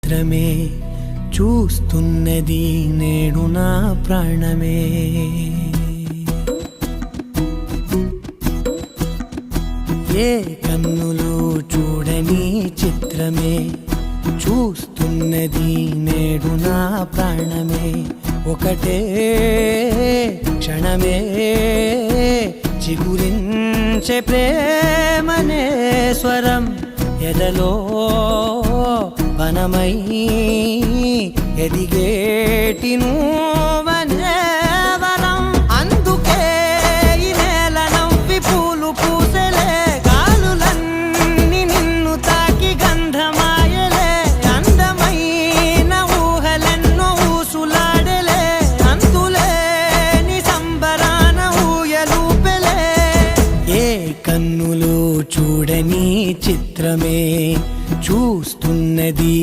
చిత్రమే చూస్తున్నది నేడు నా ప్రాణమే. ఏ కన్నులు చూడని చిత్రమే చూస్తున్నది నేడు నా ప్రాణమే. ఒకటే క్షణమే చిగురించే ప్రేమనే స్వరం ఎదలో వనమై ఎదిగేటి నువ్వనే వరం. అందుకే ఈ నేల నవ్వి పూలు పూసెలే, గాలులన్నీ నిన్ను తాకి గంధమాయలే. అందమైన ఊహలెన్నో ఊసులాడలే, అంతులేని సంబరాన ఊయలూపెలే. ఏ కన్నులు చూడని చిత్రమే చూస్తున్నది